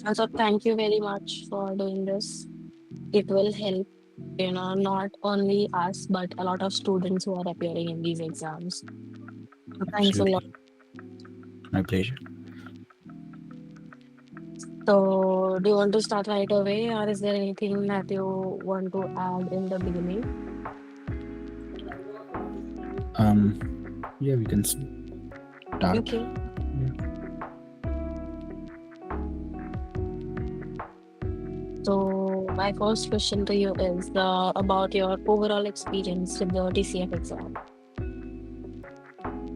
Also, thank you very much for doing this. It will help, not only us, but a lot of students who are appearing in these exams. So thanks a lot. Absolutely. My pleasure. So, do you want to start right away, or is there anything that you want to add in the beginning? Yeah, we can start. Okay. Yeah. So, my first question to you is about your overall experience with the TCF exam.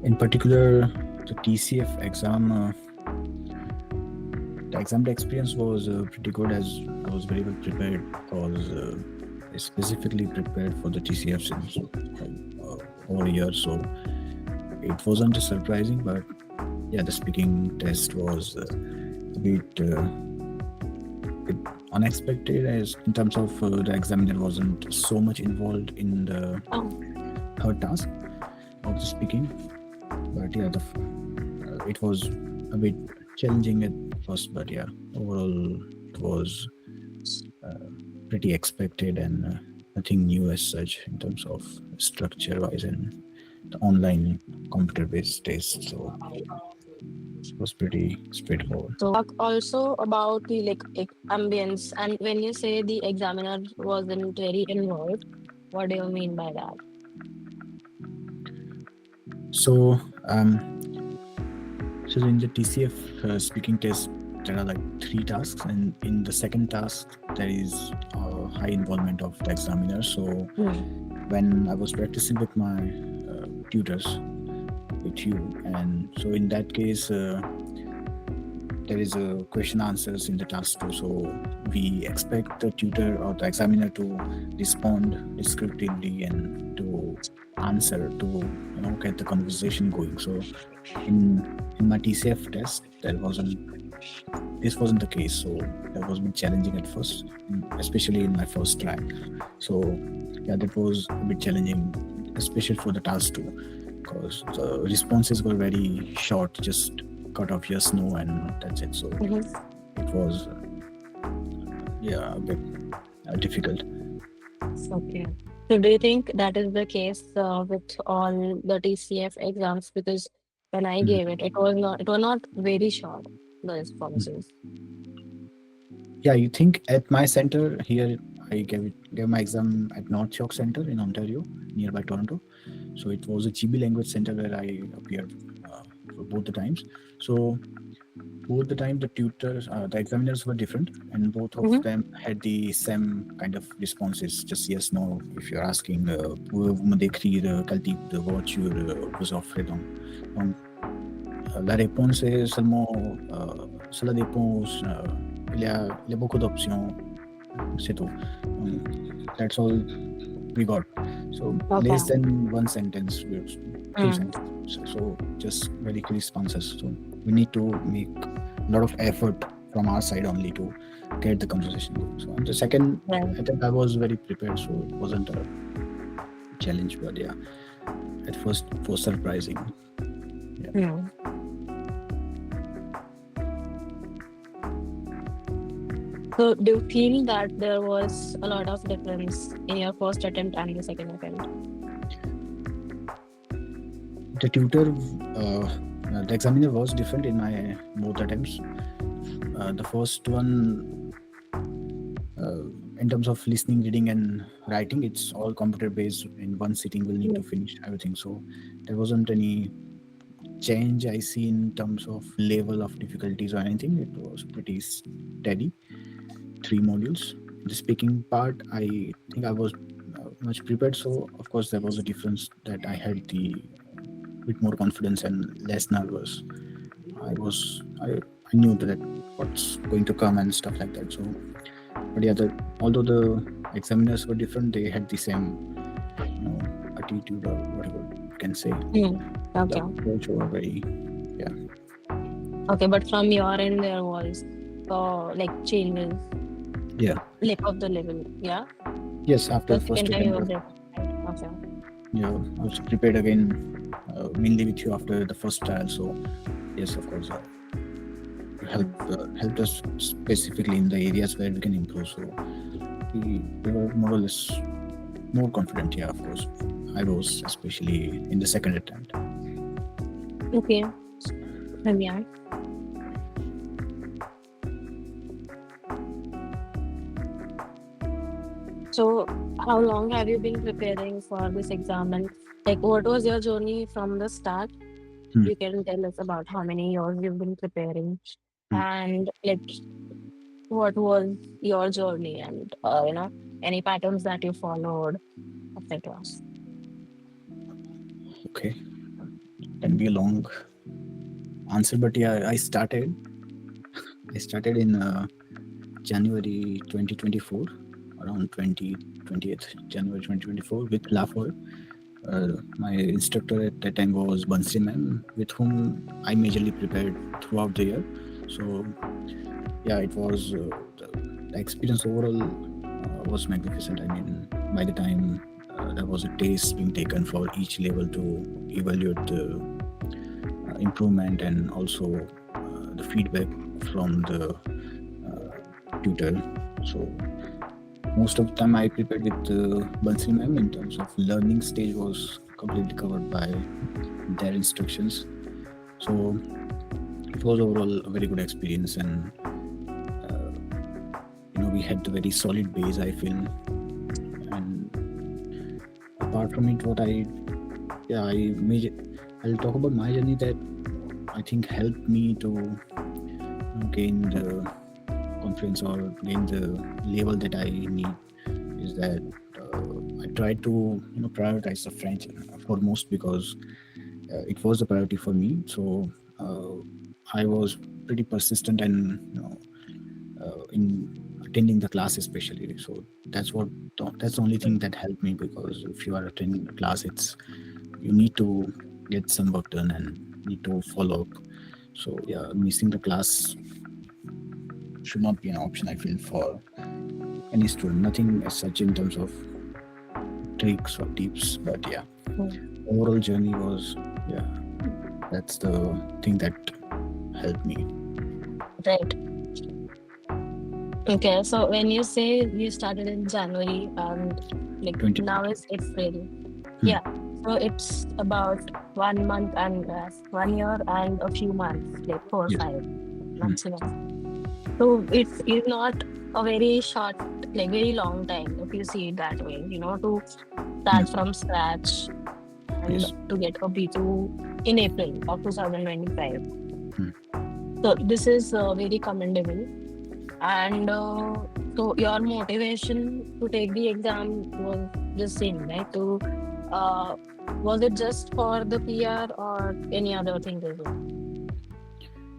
In particular, the TCF exam, the exam experience was pretty good as I was very well prepared because I specifically prepared for the TCF since over a year. So it wasn't surprising, but yeah, the speaking test was a bit unexpected as in terms of the examiner wasn't so much involved in the Oh, third task of the speaking. But yeah, it was a bit challenging at first, but yeah, overall it was pretty expected and nothing new as such in terms of structure wise and the online computer based test. So it was pretty straightforward. so talk also about the ambience. And when you say the examiner wasn't very involved, what do you mean by that? So, so in the TCF speaking test, there are like three tasks, and in the second task, there is high involvement of the examiner. So Hmm. when I was practicing with my tutors, with you, and so in that case, there is a question answers in the task too. So we expect the tutor or the examiner to respond descriptively and to answer to get the conversation going. So in my TCF test, this wasn't the case. So that was a bit challenging at first, especially in my first try. So yeah, that was a bit challenging, especially for the task too, because the responses were very short, just cut off yes, no, and that's it. So Mhm. it was yeah, a bit difficult. Okay. So do you think that is the case with all the TCF exams? Because when I Mhm. gave it, it was not very short, the responses. Yeah, you think at my center here, I gave my exam at North York Center in Ontario, nearby Toronto. So it was a GB language center where I appeared for both the times. So both the time the tutors, the examiners were different, and both of Mm-hmm. them had the same kind of responses, just yes, no. If you're asking, pouvez-vous me décrire quel type de voiture vous offrez donc la réponse est seulement, cela dépend, il y a beaucoup d'options, c'est tout. That's all we got. So less Okay. than one sentence, two Mm. sentences. So just very crisp answers. So we need to make a lot of effort from our side only to get the conversation going. So on the second Right. attempt, I was very prepared, so it wasn't a challenge. But yeah, at first it was surprising. Yeah. Mm. So do you feel that there was a lot of difference in your first attempt and the second attempt? The tutor, the examiner was different in my both attempts. The first one, in terms of listening, reading, and writing, it's all computer based. In one sitting, we'll need to Mm. finish everything. So there wasn't any change I see in terms of level of difficulties or anything. It was pretty steady. Three modules. The speaking part, I think I was much prepared. So of course there was a difference that I had the bit more confidence and less nervous. I knew that what's going to come and stuff like that. So, but yeah, although the examiners were different, they had the same, attitude or whatever you can say. Mm. The Okay. approach were very, yeah, Okay, but from your end, there was changes, yeah, of the level. Yeah. yes. After The the first second time you attempt, were there. Right. Okay. yeah, I was prepared again, mainly with you after the first trial. So, yes, of course. helped us specifically in the areas where we can improve. So we were more or less more confident. Yeah, of course, I was especially in the second attempt. Okay. Yeah. So, how long have you been preparing for this exam? And like, what was your journey from the start? Hmm. You can tell us about how many years you've been preparing, Hmm. and like, what was your journey, and any patterns that you followed, etc. Okay, can be a long answer, but yeah, I started in January 2024, around 20th January 2024 with LAFOR. My instructor at that time was Bansri ma'am, with whom I majorly prepared throughout the year. So yeah, it was the experience overall was magnificent. I mean, by the time there was a test being taken for each level to evaluate the improvement and also the feedback from the tutor. So most of the time I prepared with Bansri ma'am in terms of learning stage was completely covered by their instructions. So it was overall a very good experience, and we had a very solid base, I feel. And apart from it, what I yeah I major, I'll talk about my journey that I think helped me to gain the confidence or gain the level that I need is that I tried to prioritize the French foremost because it was a priority for me. So I was pretty persistent and in attending the class especially. So that's the only thing that helped me, because if you are attending the class, it's you need to get some work done and need to follow up. So yeah, missing the class should not be an option, I feel, for any student. Nothing as such in terms of tricks or tips, but yeah, Mm. overall journey was, yeah, that's the thing that helped me. Right. Okay. So when you say you started in January and like now 2020. it's April, Hmm. yeah. So it's about 1 month and 1 year and a few months, like four or Yes. five Hmm. maximum. So it's not a very short, like very long time if you see it that way, to Hmm. start from scratch and Yes. to get a B2 in April of 2025. Hmm. So this is very commendable. And so your motivation to take the exam was the same, right? Uh, was it just for the PR or any other thing as well?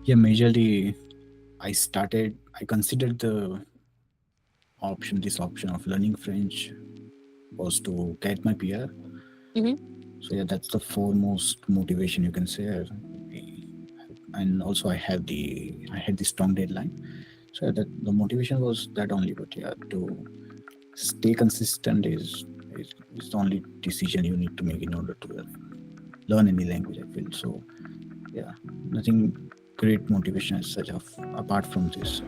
Yeah, majorly I considered this option of learning French was to get my PR. Mm-hmm. So yeah, that's the foremost motivation, you can say. And also I had the strong deadline. So yeah, that the motivation was that only. But yeah, to stay consistent is the only decision you need to make in order to learn any language, I feel. So yeah, nothing great motivation as such apart from this.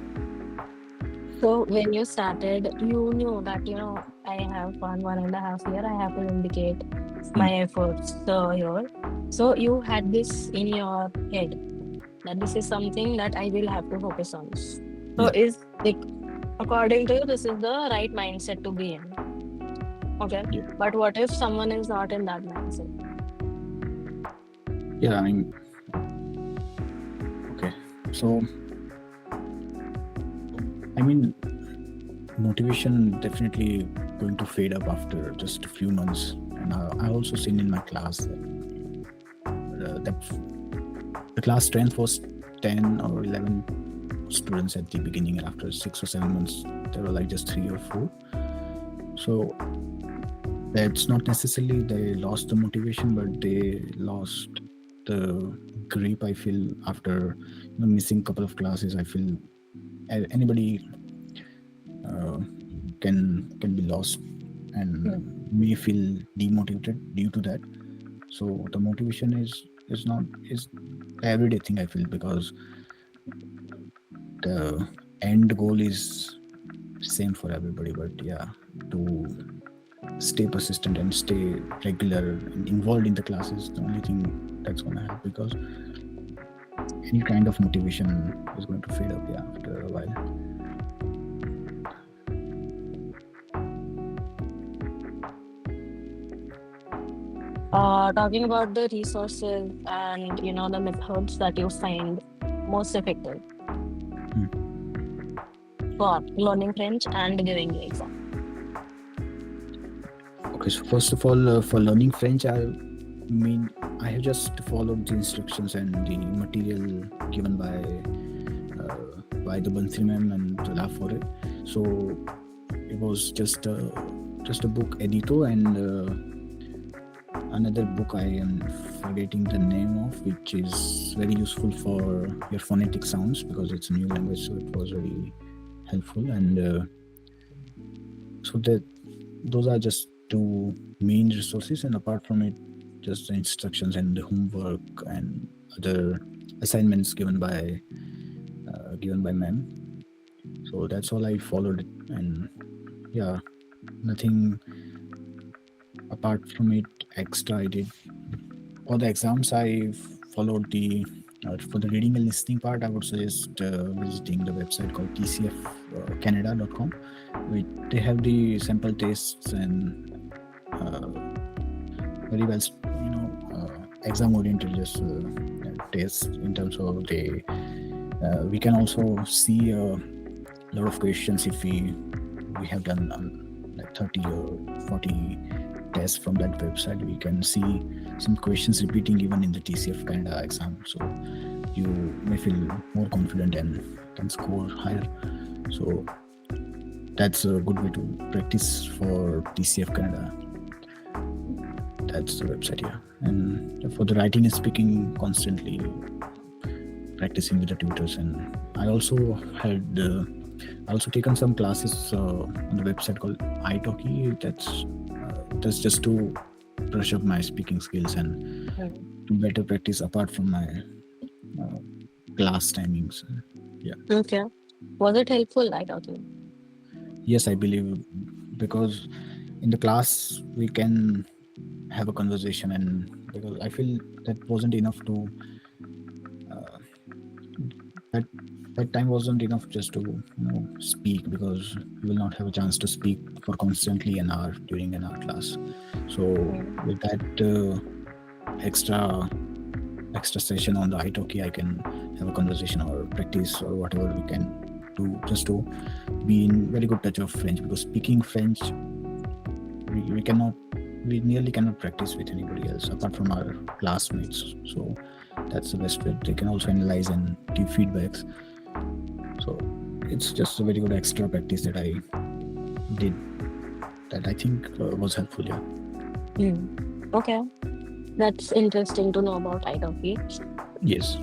So when you started, you knew that, I have 1.5 year, I have to indicate Hmm. my efforts here. So you had this in your head that this is something that I will have to focus on. So Yeah. is like according to you, this is the right mindset to be in. Okay. Yeah. But what if someone is not in that mindset? Yeah, I mean, okay. So I mean, motivation definitely going to fade up after just a few months. And I also seen in my class that the class strength was 10 or 11 students at the beginning, and after 6 or 7 months there were like just 3 or 4. So that's not necessarily they lost the motivation, but they lost the grip, I feel, after missing couple of classes. I feel anybody uh, can be lost Hmm. and may feel demotivated due to that. So the motivation is not is a everyday thing, I feel, because the end goal is same for everybody, but yeah, to stay persistent and stay regular and involved in the classes, the only thing that's going to help, because any kind of motivation is going to fade up, yeah, after a while. Talking about the resources and the methods that you find most effective for learning French and giving the exam. Okay, so first of all, for learning French, I have just followed the instructions and the material given by the Bansri ma'am and the Forêt. So it was just a book edito and another book I am forgetting the name of, which is very useful for your phonetic sounds because it's a new language, so it was very helpful. And so those are just two main resources, and apart from it, just the instructions and the homework and other assignments given by ma'am. So that's all I followed, and yeah, nothing apart from it extra I did. For the exams, I followed for the reading and listening part, I would suggest visiting the website called TCF Canada.com. They have the sample tests and very well, exam oriented just tests in terms of we can also see a lot of questions if we have done like 30 or 40 tests from that website. We can see some questions repeating even in the TCF Canada exam, so you may feel more confident and can score higher. So that's a good way to practice for TCF Canada. That's the website, yeah. And for the writing and speaking, constantly practicing with the tutors. And I also had taken some classes on the website called italki. That's just to brush up my speaking skills and to better practice apart from my class timings. Yeah. Okay. Was it helpful, italki? Yes, I believe, because in the class we can have a conversation, and because I feel that wasn't enough to that time wasn't enough just to speak, because you will not have a chance to speak for constantly an hour during an hour class. So with that extra session on the italki, I can have a conversation or practice or whatever we can do just to be in very good touch of French, because speaking French we nearly cannot practice with anybody else apart from our classmates. So that's the best way. They can also analyze and give feedbacks. So it's just a very good extra practice that I did that I think was helpful. Yeah. Okay. That's interesting to know about italki. Yes.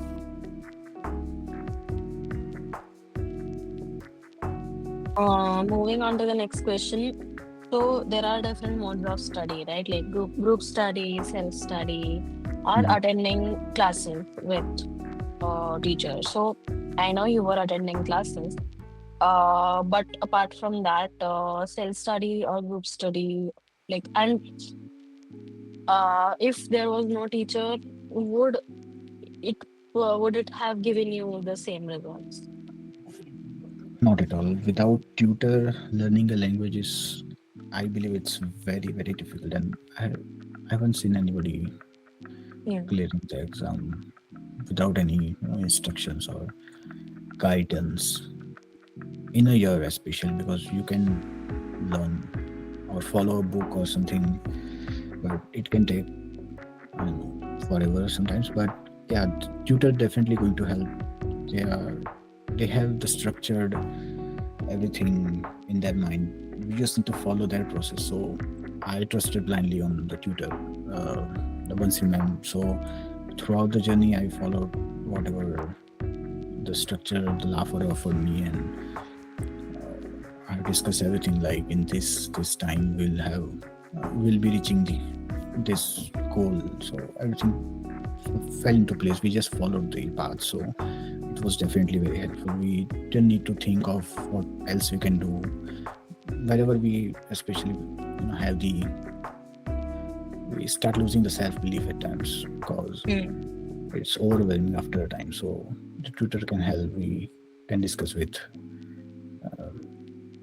Moving on to the next question. So there are different modes of study, right? Like group study, self-study, or attending classes with teachers. So I know you were attending classes, but apart from that, self-study or group study, and if there was no teacher, would it have given you the same results? Not at all. Without tutor, learning a language is, I believe, it's very, very difficult, and I haven't seen anybody clearing the exam without any instructions or guidance in a year, especially, because you can learn or follow a book or something, but it can take forever sometimes. But yeah, tutor definitely going to help. They have the structured everything in their mind. We just need to follow their process. So I trusted blindly on the tutor, the Bansri ma'am. So throughout the journey, I followed whatever the structure the Lafore offered me, and I discussed everything. Like in this time, we'll be reaching this goal. So everything fell into place. We just followed the path. So it was definitely very helpful. We didn't need to think of what else we can do. Wherever we, especially, have the we start losing the self belief at times because it's overwhelming after a time. So the tutor can help. We can discuss with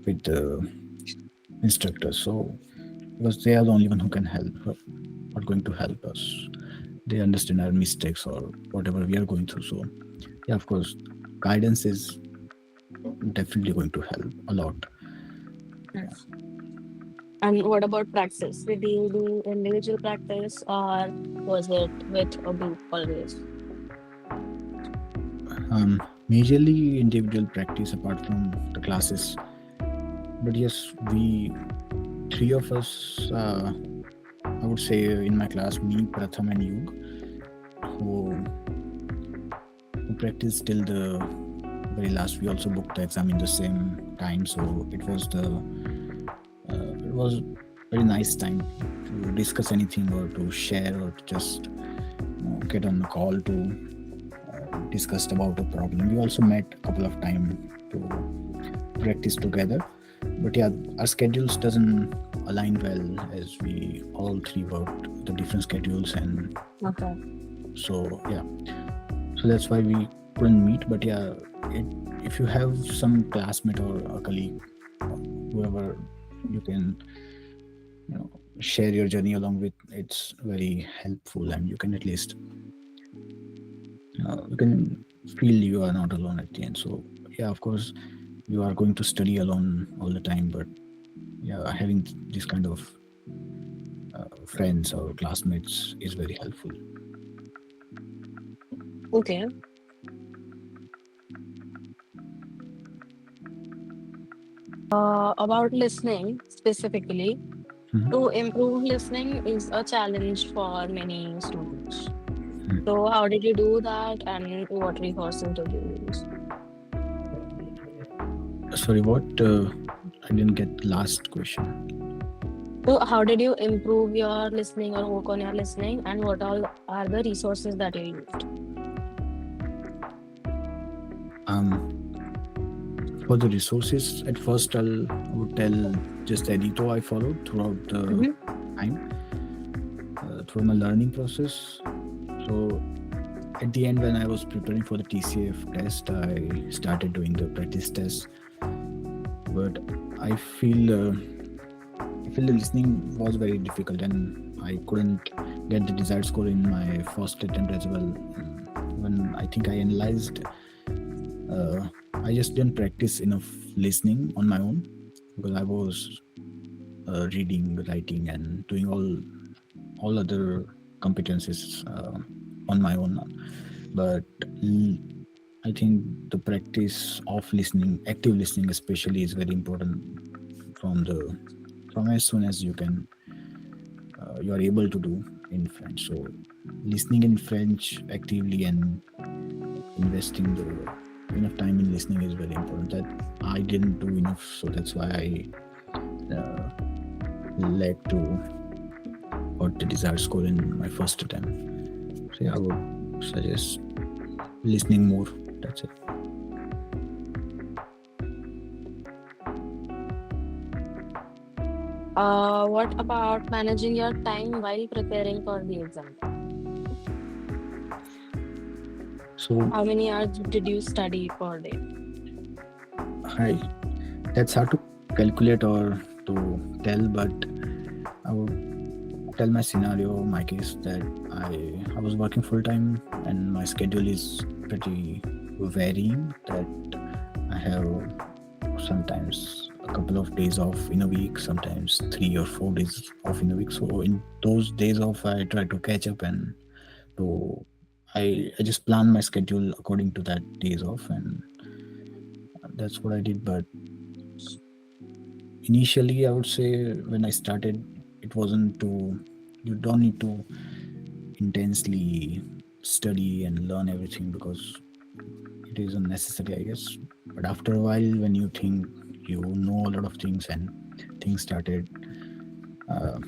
the instructors. So because they are the only one who can help, are going to help us. They understand our mistakes or whatever we are going through. So yeah, of course, guidance is definitely going to help a lot. And what about practice? Did you do individual practice or was it with a group always? Majorly individual practice apart from the classes. But yes, we three of us, I would say in my class, me, Pratham, and Yug, who practiced till the very last. We also booked the exam in the same time, so it was very nice time to discuss anything or to share or to just get on the call to discuss about a problem. We also met a couple of times to practice together, but yeah, our schedules doesn't align well as we all three worked the different schedules, and Okay. so yeah, so that's why we couldn't meet. But yeah, if you have some classmate or a colleague, whoever you can share your journey along with, it's very helpful, and you can at least you can feel you are not alone at the end. So yeah, of course, you are going to study alone all the time, but yeah, having this kind of friends or classmates is very helpful. Okay. About listening specifically, to improve listening is a challenge for many students. So, how did you do that, and what resources did you use? Sorry, what? I didn't get last question. So, how did you improve your listening or work on your listening, and what all are the resources that you used? For the resources, at first I would tell just the editor I followed throughout the time, through my learning process. So at the end, when I was preparing for the TCF test, I started doing the practice test. But I feel the listening was very difficult, and I couldn't get the desired score in my first attempt as well. When I think I analyzed, I just didn't practice enough listening on my own because I was reading, writing, and doing all other competencies on my own. But I think the practice of listening, active listening especially, is very important from as soon as you are able to do in French. So listening in French actively and investing enough time in listening is very important. That I didn't do enough, so that's why I led to got the desired score in my first attempt. So yeah, I would suggest listening more. That's it. What about managing your time while preparing for the exam? So How many hours did you study per day? that's hard to calculate or to tell, but I would tell my scenario, my case, that I was working full time and my schedule is pretty varying. That I have sometimes a couple of days off in a week, sometimes 3 or 4 days off in a week. So in those days off, I try to catch up and to I just plan my schedule according to that days off, and that's what I did. But initially, I would say when I started, it wasn't too. You don't need to intensely study and learn everything because it is unnecessary, I guess. But after a while, when you think you know a lot of things and things started uh,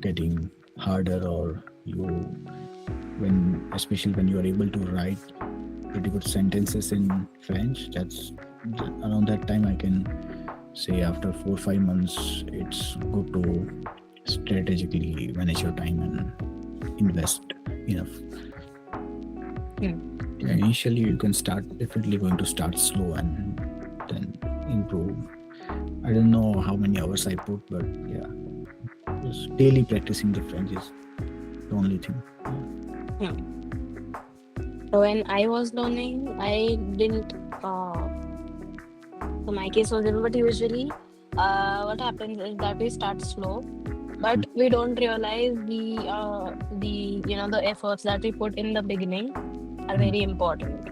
getting harder, or especially when you are able to write pretty good sentences in French. That's around that time I can say after 4 or 5 months, it's good to strategically manage your time and invest enough. Yeah, initially you can start definitely going to start slow and then improve. I don't know how many hours I put, but yeah, just daily practicing the French is the only thing. Yeah. So when I was learning, I didn't. So my case was different, but usually, what happens is that we start slow, but we don't realize the efforts that we put in the beginning are very important.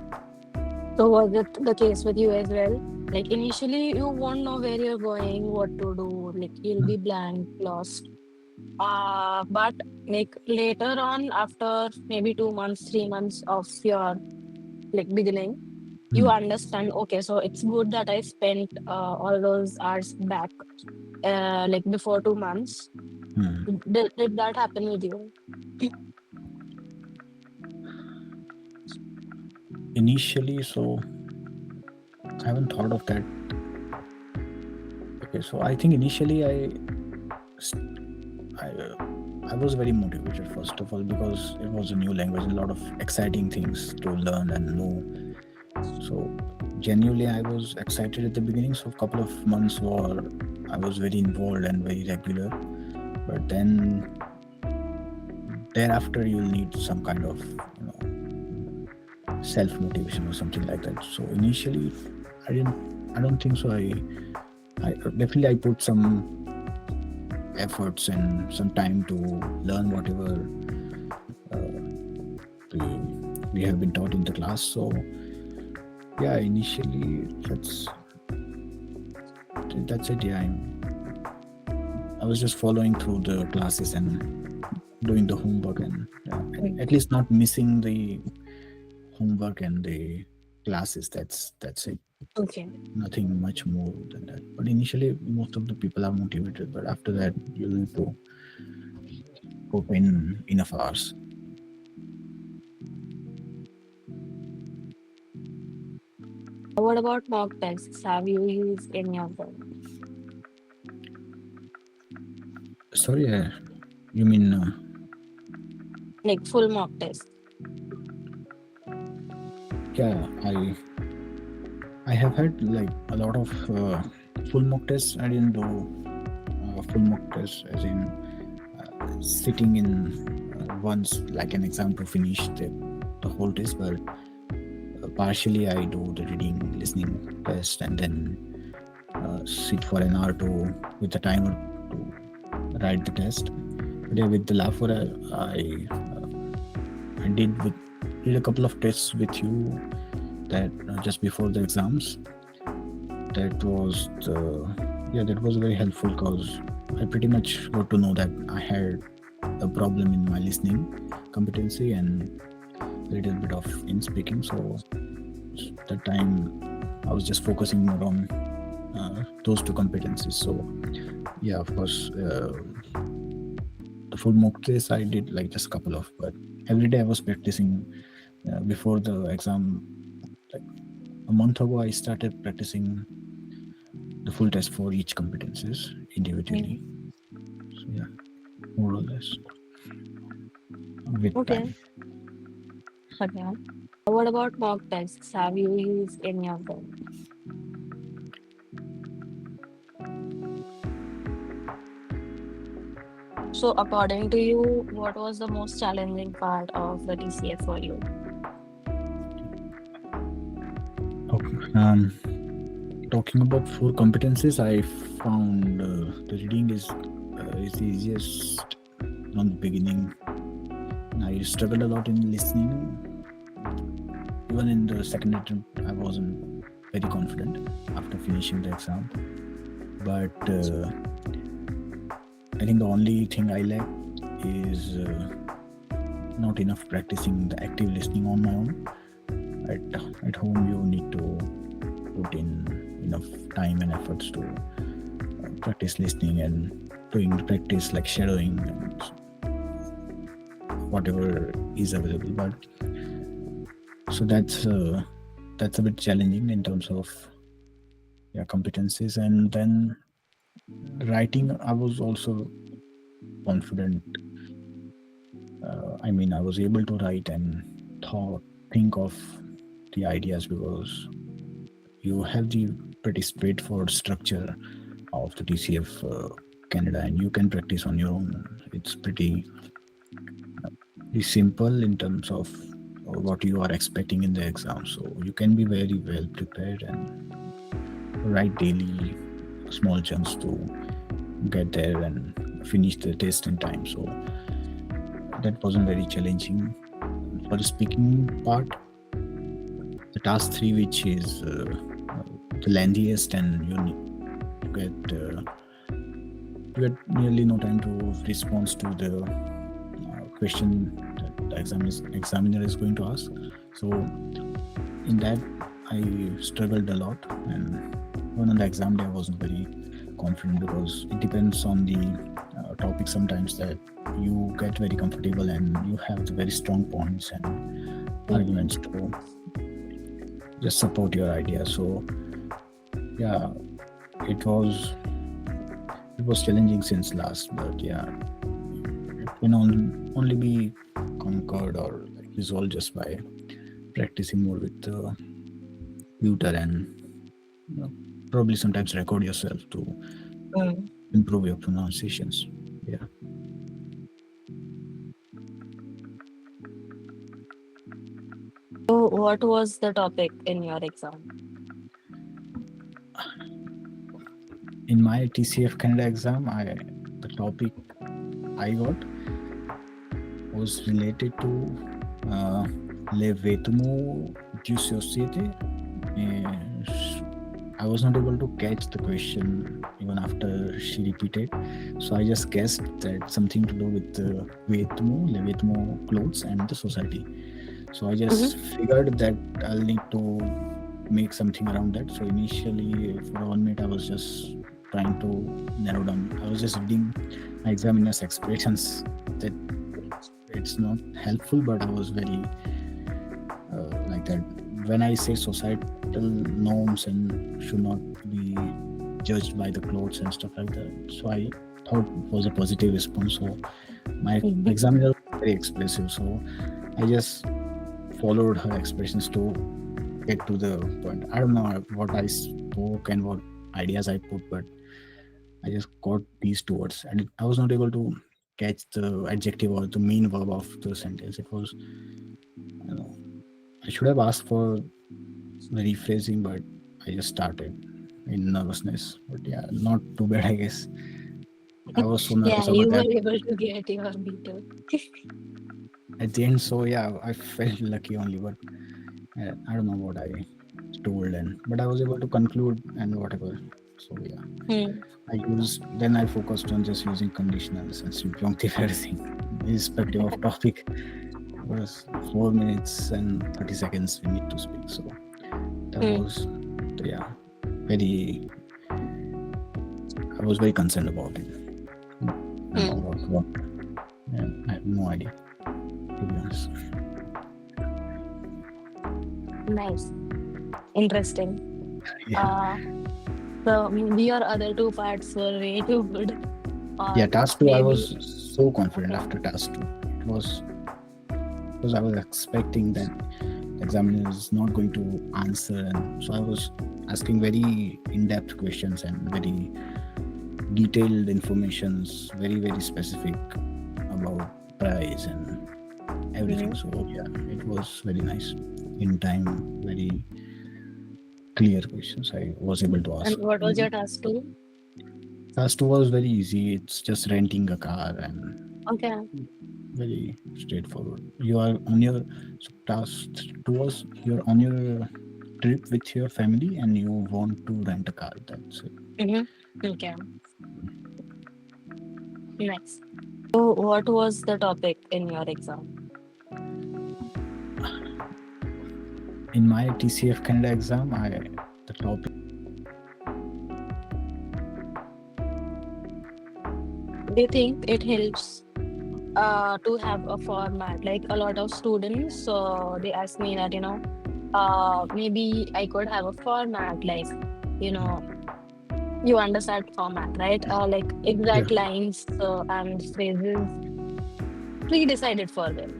So was it the case with you as well? Like initially, you won't know where you're going, what to do. Like you'll be blank, lost. But like later on, after maybe 2 months, 3 months of your like beginning, you understand. Okay, so it's good that I spent all those hours back, like before 2 months. Did that happen with you? Initially, so I haven't thought of that. Okay, so I think initially I was very motivated first of all because it was a new language, a lot of exciting things to learn and know. So genuinely, I was excited at the beginning. So a couple of months were I was very involved and very regular, but then thereafter you'll need some kind of self motivation or something like that. So initially, I don't think so. I definitely I put some efforts and some time to learn whatever we have been taught in the class. So yeah, initially that's it. Yeah, I was just following through the classes and doing the homework and at least not missing the homework and the classes. That's it. Okay. Nothing much more than that. But initially, most of the people are motivated. But after that, you need to put in enough hours. What about mock tests? Have you used any of them? Sorry, you mean Like full mock test? yeah, I have had like a lot of full mock tests. I didn't do full mock tests as in sitting in once like an exam to finish the whole test, but partially I do the reading, listening test, and then sit for an hour with the timer to write the test. But yeah, with the LAFOR, I did a couple of tests with you that just before the exams. That was very helpful because I pretty much got to know that I had a problem in my listening competency and a little bit of in speaking. So that time I was just focusing more on those two competencies. So yeah, of course, the full mock test I did like just a couple of, but every day I was practicing before the exam. Like a month ago, I started practicing the full test for each competencies individually. So yeah, more or less with time. Okay. What about mock tests? Have you used any of them? So according to you, what was the most challenging part of the TCF for you? Okay. Talking about 4 competencies, I found the reading is the easiest from the beginning. I struggled a lot in listening. Even in the second attempt, I wasn't very confident after finishing the exam. But I think the only thing I lack is not enough practicing the active listening on my own. At home, you need to put in enough time and efforts to practice listening and doing the practice like shadowing and whatever is available. But So that's a bit challenging in terms of competencies. And then writing, I was also confident. I mean, I was able to write and think of the ideas because you have the pretty straightforward structure of the TCF Canada, and you can practice on your own. It's pretty simple in terms of what you are expecting in the exam. So you can be very well prepared and write daily small chunks to get there and finish the test in time. So that wasn't very challenging. For the speaking part, the task 3, which is the lengthiest, and get you get nearly no time to respond to the question that the examiner is going to ask. So in that, I struggled a lot, and even on the exam day, I wasn't very confident because it depends on the topic sometimes that you get very comfortable and you have the very strong points and arguments to just support your idea. So yeah, it was challenging since last, but yeah, it can only be conquered or like resolved just by practicing more with the tutor, and probably sometimes record yourself to improve your pronunciations. Yeah. So, what was the topic in your exam? In my TCF Canada exam, the topic I got was related to le vêtements du société. I was not able to catch the question even after she repeated, so I just guessed that something to do with the vêtements, le vêtements, clothes, and the society. So I just figured that I'll need to make something around that. So initially, for 1 minute, I was just trying to narrow down. I was just reading my examiner's expressions. That it's not helpful, but I was very like that. When I say societal norms and should not be judged by the clothes and stuff like that, so I thought it was a positive response. So my examiner was very expressive, so I just followed her expressions to get to the point. I don't know what I spoke and what ideas I put, but I just got these two words, and I was not able to catch the adjective or the main verb of the sentence. It was, you know, I should have asked for the rephrasing, but I just started in nervousness. But yeah, not too bad, I guess. I was so Yeah, nervous about you were that able to get your B2. at the end. So yeah, I felt lucky only, but I don't know what I told, but I was able to conclude and whatever. So yeah, I focused on just using conditionals and subjunctive everything, irrespective of topic. It was 4 minutes and 30 seconds we need to speak. So that was, yeah, very, I was very concerned about it. I don't know what I have no idea, to be honest. Nice. Interesting. Yeah. So maybe your other two parts were way too good. Yeah, Or task 2, I maybe was so confident after task 2. It was because I was expecting that the examiner is not going to answer, and so I was asking very in-depth questions and very detailed informations, very, very specific about price and everything. So yeah, it was very nice. In time, very clear questions I was able to ask. And what was your task 2? Task 2 was very easy. It's just renting a car and Okay. very straightforward. You are on your task 2 was you're on your trip with your family and you want to rent a car. That's it. Okay. Nice. So what was the topic in your exam? In my TCF Canada exam, the topic. Do you think it helps to have a format. Like a lot of students, they ask me that, maybe I could have a format, like, you know, you understand format, right? Like Yeah. exact lines and phrases pre-decided for them.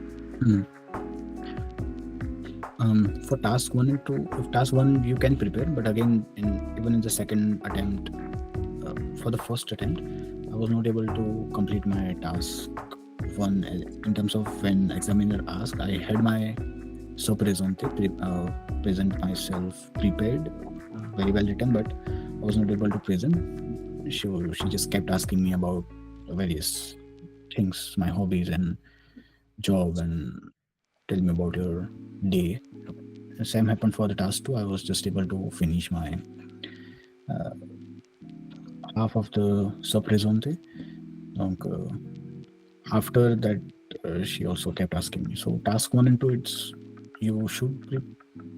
Mm. For task one and two, if task one you can prepare, but again, even in the second attempt, for the first attempt, I was not able to complete my task one in terms of when examiner asked. I had my sopresonte present myself prepared, very well written, but I was not able to present. She just kept asking me about various things, my hobbies and job, and tell me about your day. The same happened for the task two. I was just able to finish my half of the sopresonte. Donc, after that, she also kept asking me. So task one and two, it's you should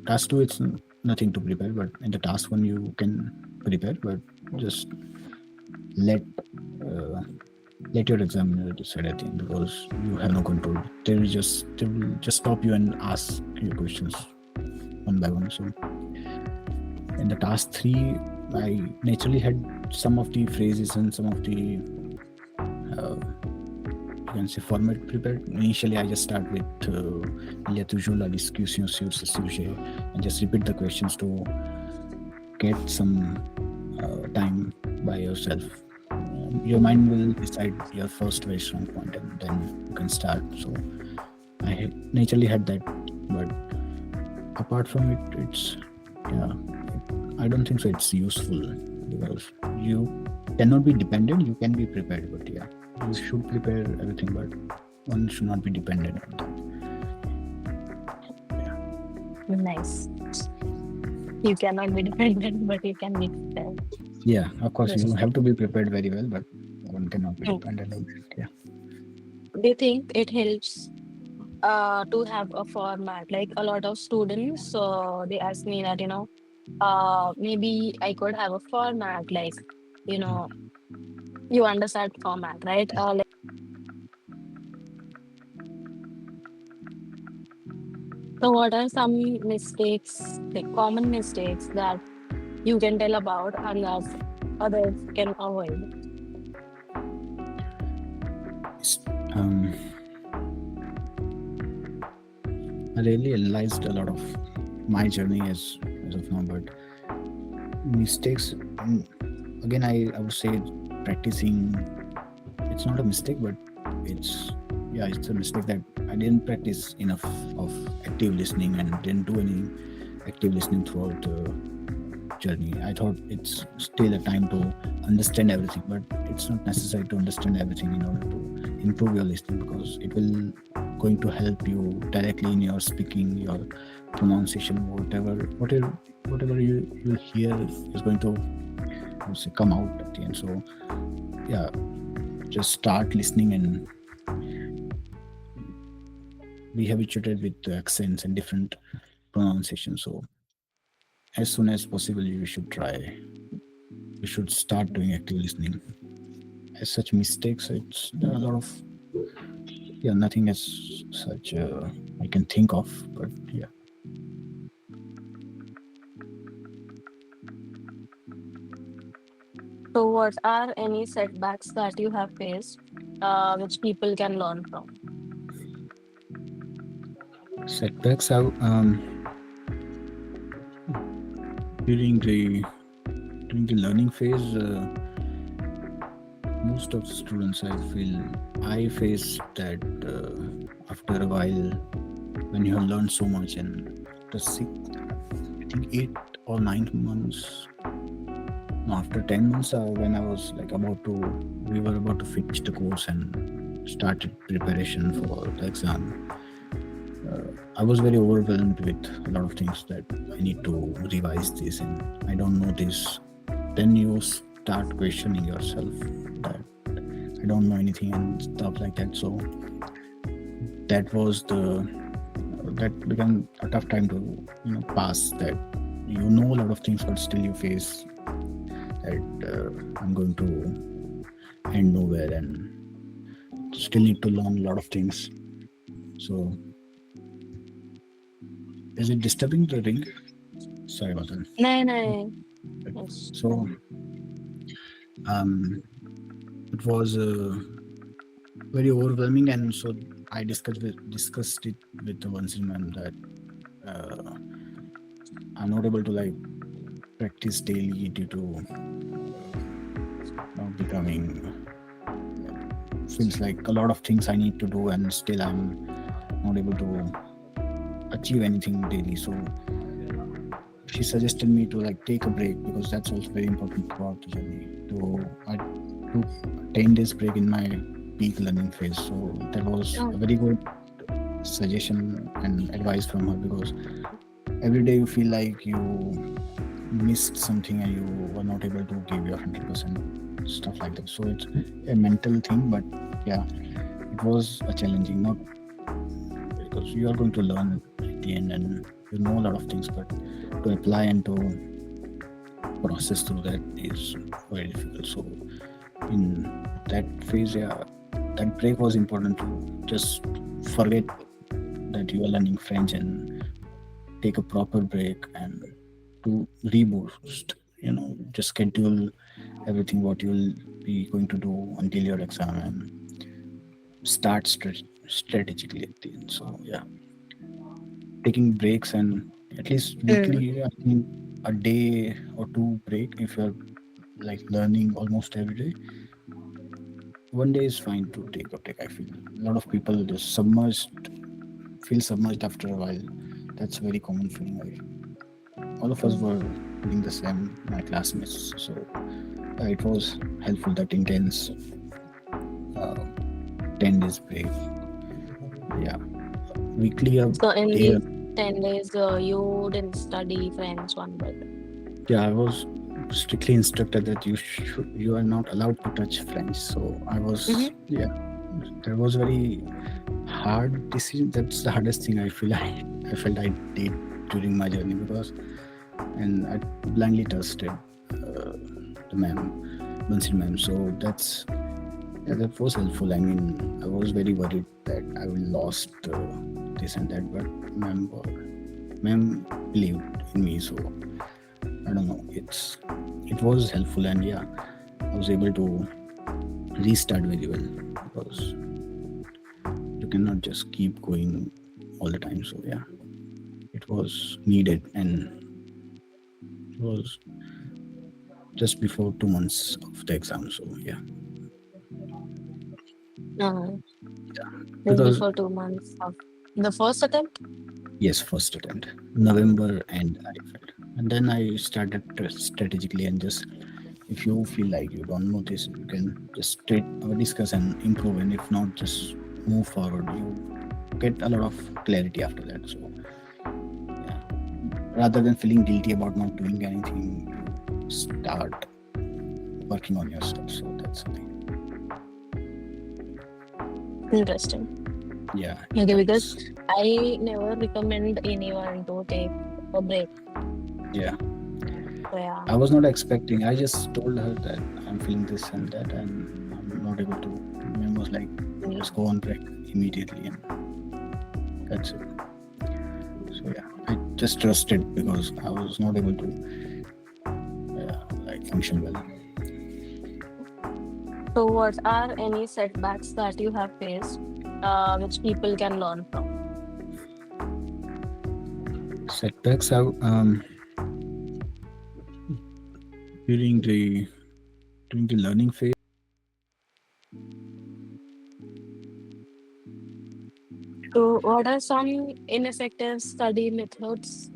task two, it's nothing to prepare, but in the task one you can prepare, but just let uh, let your examiner decide at the end, because you have no control. They will just stop you and ask you questions one by one. So in the task three, I naturally had some of the phrases and some of the you can say format prepared. Initially, I just start with il y a toujours la discussion sur ce sujet, and just repeat the questions to get some time by yourself. Your mind will decide your first very strong point, and then you can start. So I had naturally had that, but apart from it, it's yeah, I don't think so. It's useful because you cannot be dependent. You can be prepared, but yeah, you should prepare everything, but one should not be dependent on that. Yeah. Nice. You cannot be dependent, but you can be prepared. Yeah, of course, This you is have to be prepared very well, but one cannot be true. dependent on it. Yeah. Do you think it helps to have a format? Like a lot of students, they ask me that, maybe I could have a format, like, you know, you understand format, right? So what are some mistakes, like common mistakes that you can tell about and that others can avoid? Um, I really analyzed a lot of my journey as of now, but mistakes. Again, I would say practicing. It's not a mistake, but it's yeah, it's a mistake that I didn't practice enough of active listening and didn't do any active listening throughout the journey. I thought it's still a time to understand everything, but it's not necessary to understand everything in order to improve your listening, because it will going to help you directly in your speaking, your pronunciation, whatever you hear is going to I would say, come out at the end. So yeah, just start listening and be habituated with the accents and different pronunciations. So as soon as possible, you should try. You should start doing active listening. As such mistakes, it's there are a lot of yeah, nothing as such I can think of, but yeah. So what are any setbacks that you have faced, which people can learn from? Setbacks are during the during the learning phase. Most of the students I face that after a while, when you have learned so much, and the six, I think 8 or 9 months, no, after 10 months, when I was like we were about to finish the course and started preparation for the exam. I was very overwhelmed with a lot of things that I need to revise this and I don't know this. Then you start questioning yourself that I don't know anything and stuff like that. So that became a tough time to pass. That you know a lot of things, but still you face that I'm going to end nowhere, and still need to learn a lot of things. So, is it disturbing the ring? Sorry about that. No. Yes. So, um, it was very overwhelming, and so I discussed it with the Vansil ma'am that I'm not able to like practice daily due to not becoming. Feels like a lot of things I need to do, and still I'm not able to achieve anything daily. So she suggested me to like take a break, because that's also very important throughout the journey. I took 10 days break in my peak learning phase. So that was Oh, a very good suggestion and advice from her, because every day you feel like you missed something and you were not able to give your 100%, stuff like that. So it's a mental thing, but yeah, it was a challenging, not because you are going to learn at the end and you know a lot of things, but to apply and to process through that is very difficult. So in that phase, yeah, that break was important to just forget that you are learning French and take a proper break and to reboost, just schedule everything what you'll be going to do until your exam and start strategically at the end. So yeah, taking breaks and at least mm, weekly, I think a day or two break if you're like learning almost every day. One day is fine to take a break. I feel a lot of people just feel submerged after a while. That's a very common feeling. All of us mm. were doing the same, my classmates. So it was helpful, that intense uh, 10 days break. Yeah, weekly a So in day. these 10 days, you didn't study French one bit. Yeah, I was strictly instructed that you are not allowed to touch French. So I was, Mm-hmm. yeah, that was very hard decision. That's the hardest thing I feel I felt I did during my journey, because and I blindly trusted the Bansi ma'am. So that was helpful. I mean, I was very worried that I will lost this and that, but ma'am believed in me. So I don't know. It was helpful, and yeah, I was able to restart very well, because you cannot just keep going all the time. So yeah, it was needed, and it was just before 2 months of the exam. So yeah, Uh, just because before 2 months of the first attempt. yes, first attempt, November, and I failed. And then I started strategically, and just if you feel like you don't know this, you can just discuss and improve, and if not, just move forward. You get a lot of clarity after that. So yeah, rather than feeling guilty about not doing anything, you start working on yourself. So that's the thing. Interesting. Yeah, Okay, because that's I never recommend anyone to take a break. yeah. So yeah. I was not expecting. I just told her that I'm feeling this and that, and I'm not able to. Mom was like, Mm. just go on break immediately, and that's it. So yeah, I just trusted, because I was not able to like function well. So what are any setbacks that you have faced, which people can learn from? Setbacks have during the learning phase. So what are some ineffective study methods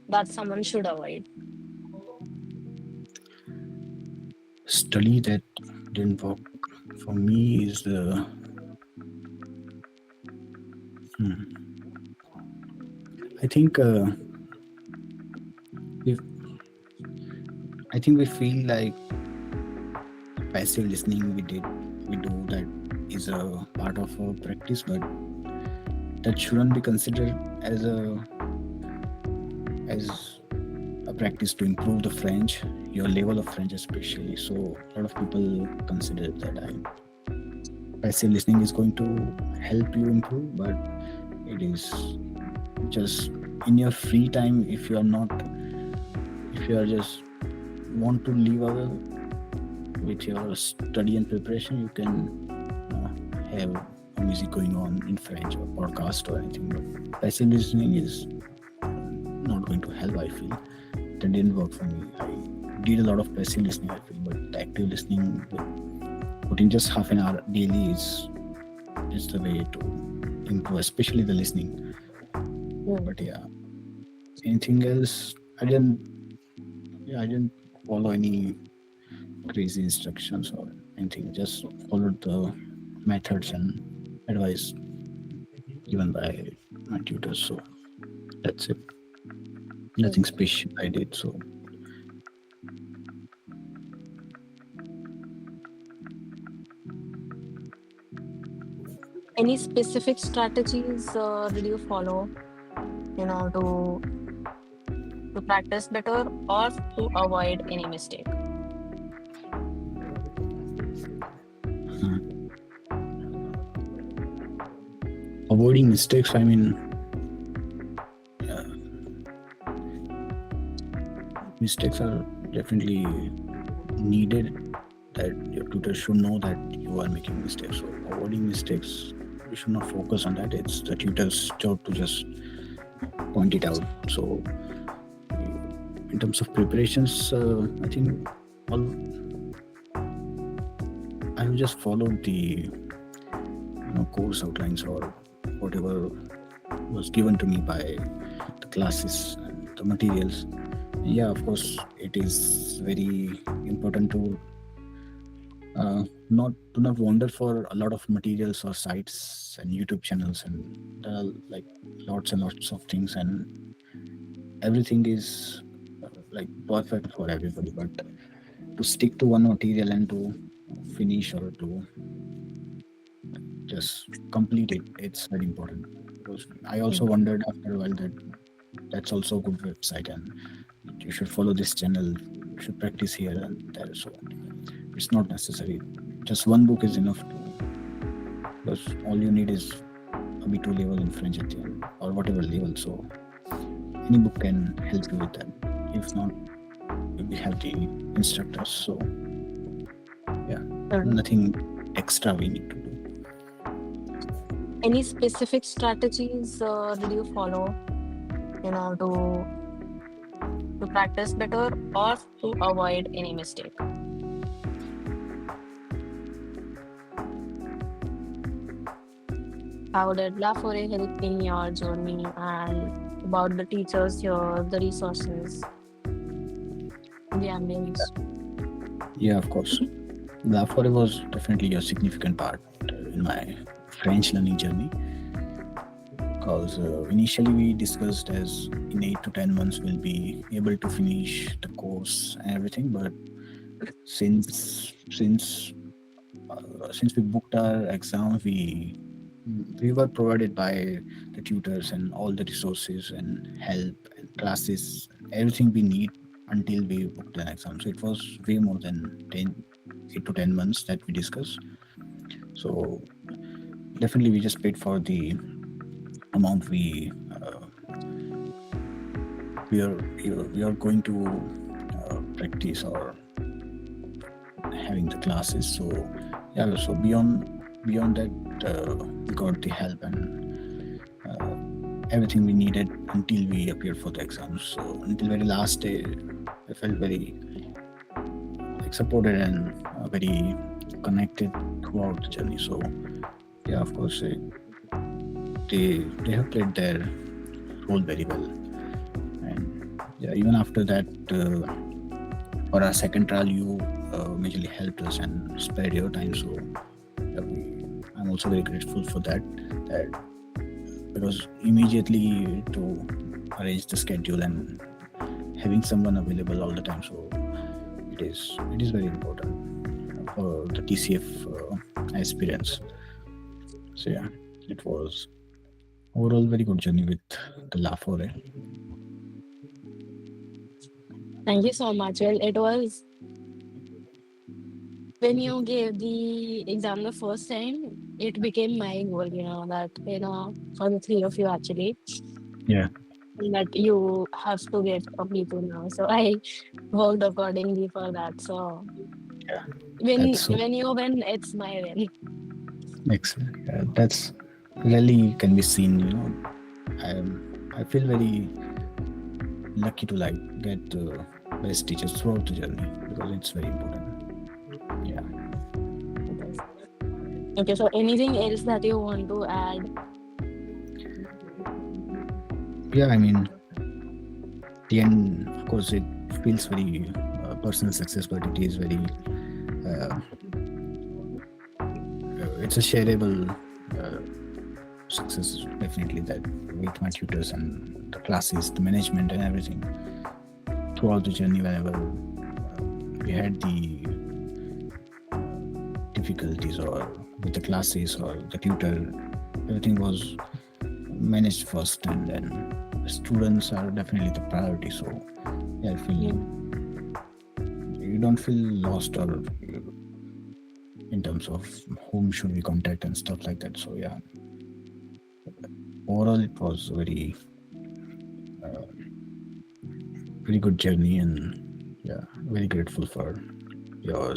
that someone should avoid? Study that didn't work for me is I think if I think we feel like passive listening we do that is a part of our practice, but that shouldn't be considered as a practice to improve the French, your level of French especially. So a lot of people consider that. passive listening is going to help you improve, but it is just in your free time. If you are just want to leave away with your study and preparation, you can have music going on in French or podcast or anything. But passive listening is not going to help. I feel that didn't work for me. I did a lot of passive listening. I feel, but active listening, putting just half an hour daily is the way to improve, especially the listening. Mm. But yeah, anything else? I didn't. Yeah, I didn't follow any crazy instructions or anything. Just followed the methods and advice given by my tutors. So that's it. Nothing Okay. special I did. So Any specific strategies did you follow, to practice better or to avoid any mistake? avoiding mistakes. I mean, mistakes are definitely needed. That your tutor should know that you are making mistakes. So avoiding mistakes, you should not focus on that. It's the tutor's job to just point it out. So in terms of preparations, I think all I have just followed the course outlines or whatever was given to me by the classes and the materials. Yeah, of course, it is very important to not wander for a lot of materials or sites and YouTube channels, and there are like lots and lots of things, and everything is like perfect for everybody. But to stick to one material and to finish or to just complete it, it's very important. Because I also Mm. wondered after a while that that's also a good website and you should follow this channel, you should practice here and there. So it's not necessary. Just one book is enough because all you need is a B2 level in French at the end or whatever level. So any book can help you with that. If not, we have the instructors. So yeah, Mm. nothing extra we need to do. Any specific strategies did you follow, to practice better or to avoid any mistake? How did La Forêt help in your journey, and about the teachers here, the resources, the ambience? Yeah, of course. The Forêt was definitely a significant part in my French learning journey because initially we discussed as in 8 to 10 months we'll be able to finish the course and everything, but since since we booked our exam, we were provided by the tutors and all the resources and help and classes, everything we need until we booked an exam. So it was way more than 8 to 10 months that we discussed. So definitely we just paid for the amount we are going to practice or having the classes. So yeah, so beyond that, we got the help and everything we needed until we appeared for the exams. So until very last day, I felt very like supported and very connected throughout the journey. So yeah, of course, they have played their role very well. And yeah, even after that, for our second trial, you majorly helped us and spared your time. So yeah, I'm also very grateful for that. That because immediately to arrange the schedule and having someone available all the time, so it is very important for the TCF aspirants. So yeah, it was overall very good journey with the Lafore. Thank you so much. Well, it was when you gave the exam the first time, it became my goal, that, for the three of you actually, Yeah, that you have to get a B2 now. So I worked accordingly for that. So yeah. when That's so when you win, it's my win. excellent. Yeah, that's really can be seen. I feel very lucky to like get the best teachers throughout the journey because it's very important. Yeah, Yes. Okay, so anything else that you want to add? yeah. I mean, the end, of course, it feels very personal success, but it is very. Uh, it's a shareable success, definitely. That with my tutors and the classes, the management, and everything throughout the journey, whenever we had the difficulties or with the classes or the tutor, everything was managed first, and then students are definitely the priority. So yeah, I feel Mm. you don't feel lost or in terms of whom should we contact and stuff like that. So yeah, overall it was very good journey, and yeah, very grateful for your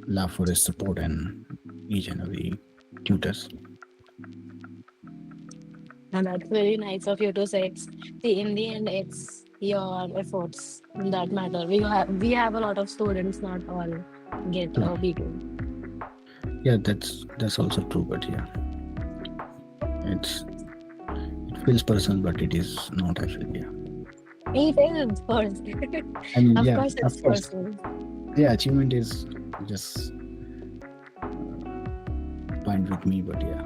love for his support and each and every tutors. And that's very nice of you to say. See, in the end, it's your efforts that matter. We have a lot of students, not all get True. a B2. Yeah, that's also true, but yeah, it's it feels personal, but it is not actually. Yeah, It is first. I mean, Of yeah, course, of it's course, personal. yeah, achievement is just fine with me, but yeah,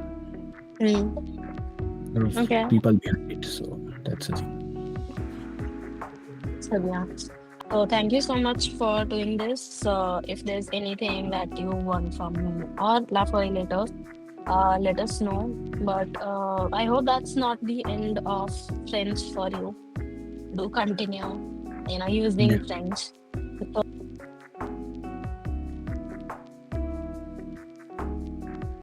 Mm. there are Okay. people behind it, so that's the thing. So yeah. So thank you so much for doing this. So if there's anything that you want from me or Laugh later, let us know. But I hope that's not the end of French for you. Do continue, Yeah, using French.